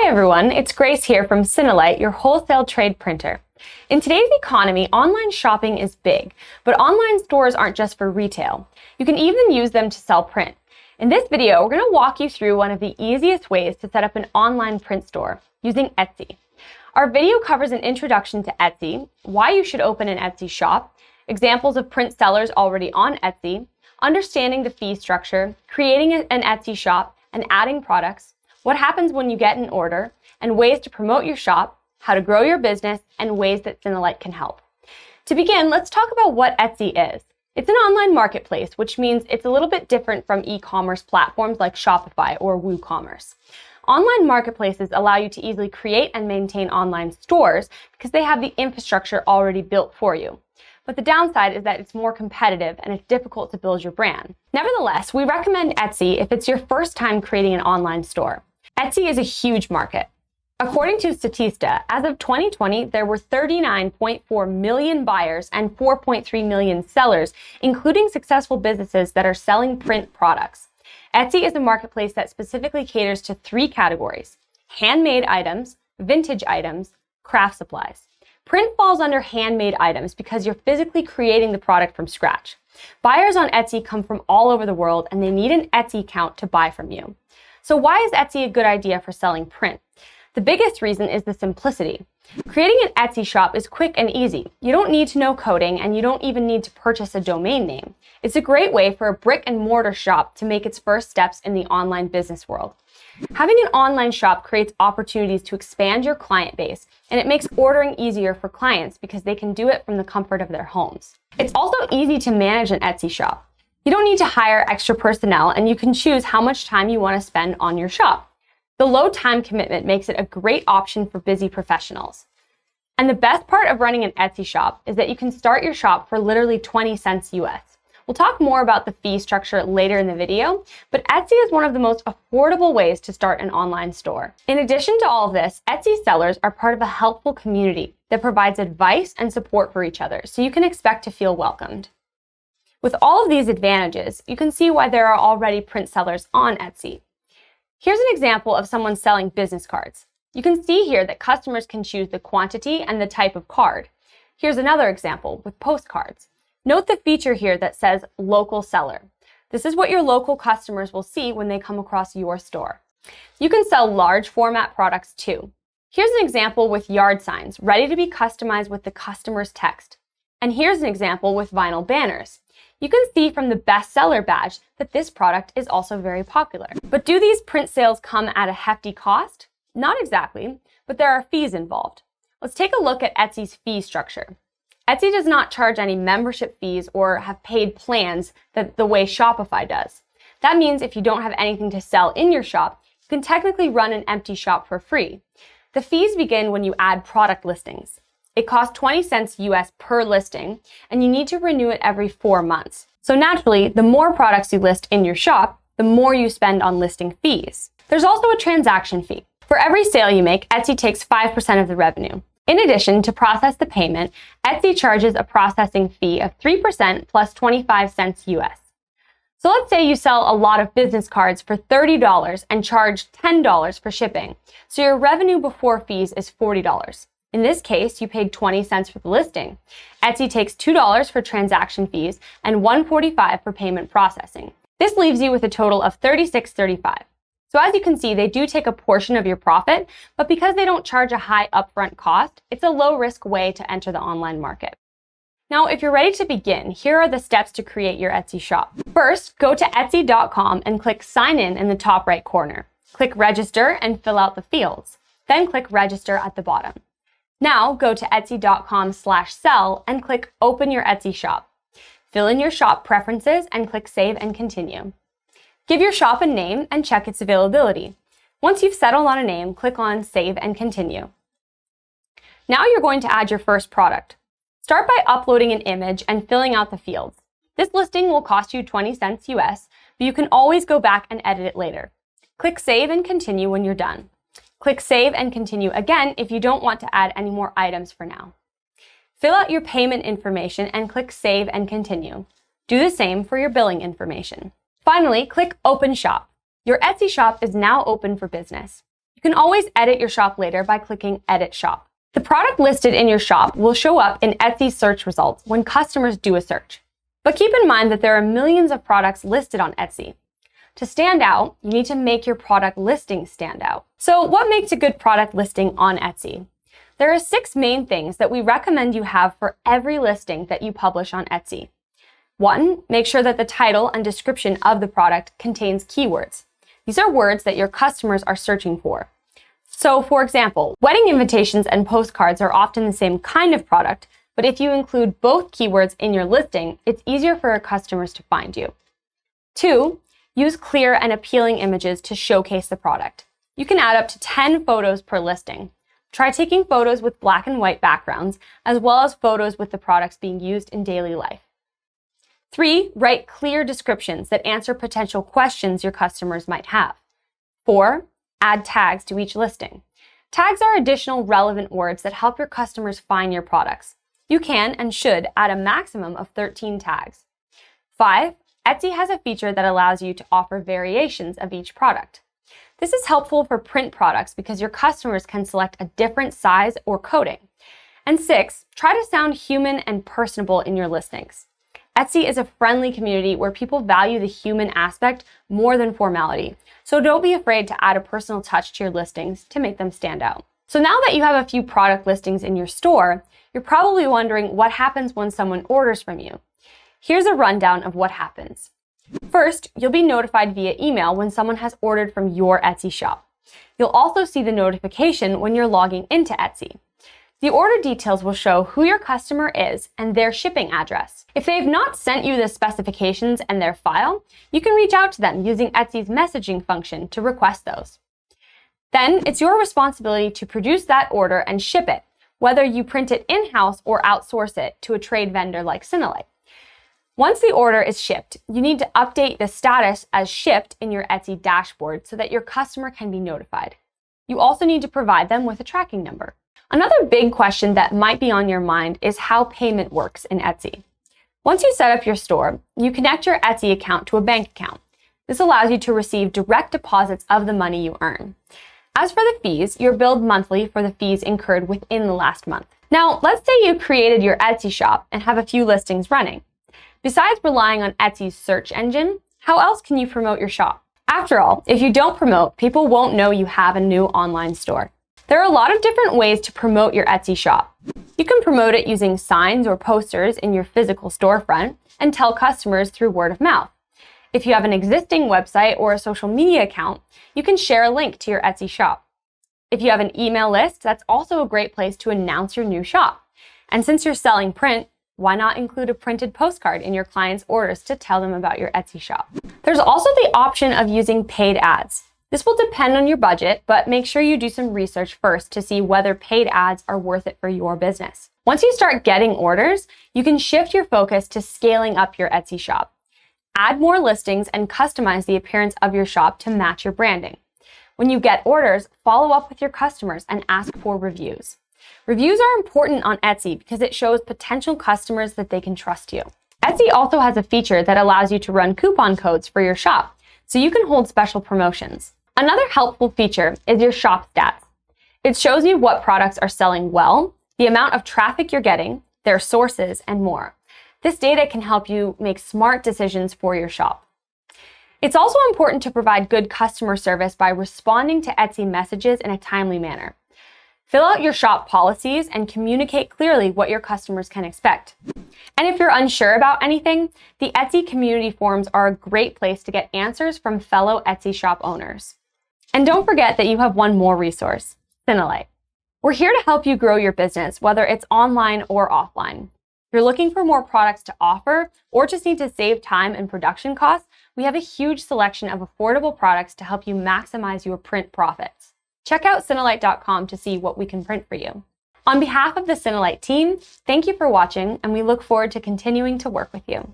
everyone, it's Grace here from SinaLite, your wholesale trade printer. In today's economy, online shopping is big, but online stores aren't just for retail. You can even use them to sell print. In this video, we're going to walk you through one of the easiest ways to set up an online print store using Etsy. Our video covers an introduction to Etsy, why you should open an Etsy shop, examples of print sellers already on Etsy, understanding the fee structure, creating an Etsy shop, and adding products, what happens when you get an order, and ways to promote your shop, how to grow your business, and ways that SinaLite can help. To begin, let's talk about what Etsy is. It's an online marketplace, which means it's a little bit different from e-commerce platforms like Shopify or WooCommerce. Online marketplaces allow you to easily create and maintain online stores because they have the infrastructure already built for you. But the downside is that it's more competitive and it's difficult to build your brand. Nevertheless, we recommend Etsy if it's your first time creating an online store. Etsy is a huge market. According to Statista, as of 2020, there were 39.4 million buyers and 4.3 million sellers, including successful businesses that are selling print products. Etsy is a marketplace that specifically caters to three categories: handmade items, vintage items, craft supplies. Print falls under handmade items because you're physically creating the product from scratch. Buyers on Etsy come from all over the world and they need an Etsy account to buy from you. So why is Etsy a good idea for selling print? The biggest reason is the simplicity. Creating an Etsy shop is quick and easy. You don't need to know coding and you don't even need to purchase a domain name. It's a great way for a brick and mortar shop to make its first steps in the online business world. Having an online shop creates opportunities to expand your client base, and it makes ordering easier for clients because they can do it from the comfort of their homes. It's also easy to manage an Etsy shop. You don't need to hire extra personnel, and you can choose how much time you want to spend on your shop. The low time commitment makes it a great option for busy professionals. And the best part of running an Etsy shop is that you can start your shop for literally 20 cents US. We'll talk more about the fee structure later in the video, but Etsy is one of the most affordable ways to start an online store. In addition to all of this, Etsy sellers are part of a helpful community that provides advice and support for each other, so you can expect to feel welcomed. With all of these advantages, you can see why there are already print sellers on Etsy. Here's an example of someone selling business cards. You can see here that customers can choose the quantity and the type of card. Here's another example with postcards. Note the feature here that says local seller. This is what your local customers will see when they come across your store. You can sell large format products too. Here's an example with yard signs ready to be customized with the customer's text. And here's an example with vinyl banners. You can see from the bestseller badge that this product is also very popular. But do these print sales come at a hefty cost? Not exactly, but there are fees involved. Let's take a look at Etsy's fee structure. Etsy does not charge any membership fees or have paid plans the way Shopify does. That means if you don't have anything to sell in your shop, you can technically run an empty shop for free. The fees begin when you add product listings. It costs 20 cents US per listing, and you need to renew it every 4 months. So naturally, the more products you list in your shop, the more you spend on listing fees. There's also a transaction fee. For every sale you make, Etsy takes 5% of the revenue. In addition, to process the payment, Etsy charges a processing fee of 3% plus 25 cents US. So let's say you sell a lot of business cards for $30 and charge $10 for shipping. So your revenue before fees is $40. In this case, you paid 20 cents for the listing. Etsy takes $2 for transaction fees and $1.45 for payment processing. This leaves you with a total of $36.35. So as you can see, they do take a portion of your profit, but because they don't charge a high upfront cost, it's a low-risk way to enter the online market. Now, if you're ready to begin, here are the steps to create your Etsy shop. First, go to Etsy.com and click Sign in the top right corner. Click Register and fill out the fields. Then click Register at the bottom. Now go to Etsy.com/sell and click Open your Etsy shop. Fill in your shop preferences and click Save and Continue. Give your shop a name and check its availability. Once you've settled on a name, click on Save and Continue. Now you're going to add your first product. Start by uploading an image and filling out the fields. This listing will cost you 20 cents US, but you can always go back and edit it later. Click Save and Continue when you're done. Click Save and Continue again if you don't want to add any more items for now. Fill out your payment information and click Save and Continue. Do the same for your billing information. Finally, click Open Shop. Your Etsy shop is now open for business. You can always edit your shop later by clicking Edit Shop. The product listed in your shop will show up in Etsy search results when customers do a search. But keep in mind that there are millions of products listed on Etsy. To stand out, you need to make your product listing stand out. So what makes a good product listing on Etsy? There are 6 main things that we recommend you have for every listing that you publish on Etsy. 1, make sure that the title and description of the product contains keywords. These are words that your customers are searching for. So, for example, wedding invitations and postcards are often the same kind of product, but if you include both keywords in your listing, it's easier for your customers to find you. 2, use clear and appealing images to showcase the product. You can add up to 10 photos per listing. Try taking photos with black and white backgrounds, as well as photos with the products being used in daily life. 3, write clear descriptions that answer potential questions your customers might have. 4, add tags to each listing. Tags are additional relevant words that help your customers find your products. You can and should add a maximum of 13 tags. 5, Etsy has a feature that allows you to offer variations of each product. This is helpful for print products because your customers can select a different size or coating. And 6, try to sound human and personable in your listings. Etsy is a friendly community where people value the human aspect more than formality, so don't be afraid to add a personal touch to your listings to make them stand out. So now that you have a few product listings in your store, you're probably wondering what happens when someone orders from you. Here's a rundown of what happens. First, you'll be notified via email when someone has ordered from your Etsy shop. You'll also see the notification when you're logging into Etsy. The order details will show who your customer is and their shipping address. If they've not sent you the specifications and their file, you can reach out to them using Etsy's messaging function to request those. Then it's your responsibility to produce that order and ship it, whether you print it in-house or outsource it to a trade vendor like SinaLite. Once the order is shipped, you need to update the status as shipped in your Etsy dashboard so that your customer can be notified. You also need to provide them with a tracking number. Another big question that might be on your mind is how payment works in Etsy. Once you set up your store, you connect your Etsy account to a bank account. This allows you to receive direct deposits of the money you earn. As for the fees, you're billed monthly for the fees incurred within the last month. Now, let's say you created your Etsy shop and have a few listings running. Besides relying on Etsy's search engine, how else can you promote your shop? After all, if you don't promote, people won't know you have a new online store. There are a lot of different ways to promote your Etsy shop. You can promote it using signs or posters in your physical storefront and tell customers through word of mouth. If you have an existing website or a social media account, you can share a link to your Etsy shop. If you have an email list, that's also a great place to announce your new shop. And since you're selling print, why not include a printed postcard in your clients' orders to tell them about your Etsy shop? There's also the option of using paid ads. This will depend on your budget, but make sure you do some research first to see whether paid ads are worth it for your business. Once you start getting orders, you can shift your focus to scaling up your Etsy shop. Add more listings and customize the appearance of your shop to match your branding. When you get orders, follow up with your customers and ask for reviews. Reviews are important on Etsy because it shows potential customers that they can trust you. Etsy also has a feature that allows you to run coupon codes for your shop, so you can hold special promotions. Another helpful feature is your shop stats. It shows you what products are selling well, the amount of traffic you're getting, their sources, and more. This data can help you make smart decisions for your shop. It's also important to provide good customer service by responding to Etsy messages in a timely manner. Fill out your shop policies and communicate clearly what your customers can expect. And if you're unsure about anything, the Etsy community forums are a great place to get answers from fellow Etsy shop owners. And don't forget that you have one more resource, SinaLite. We're here to help you grow your business, whether it's online or offline. If you're looking for more products to offer or just need to save time and production costs, we have a huge selection of affordable products to help you maximize your print profits. Check out SinaLite.com to see what we can print for you. On behalf of the SinaLite team, thank you for watching, and we look forward to continuing to work with you.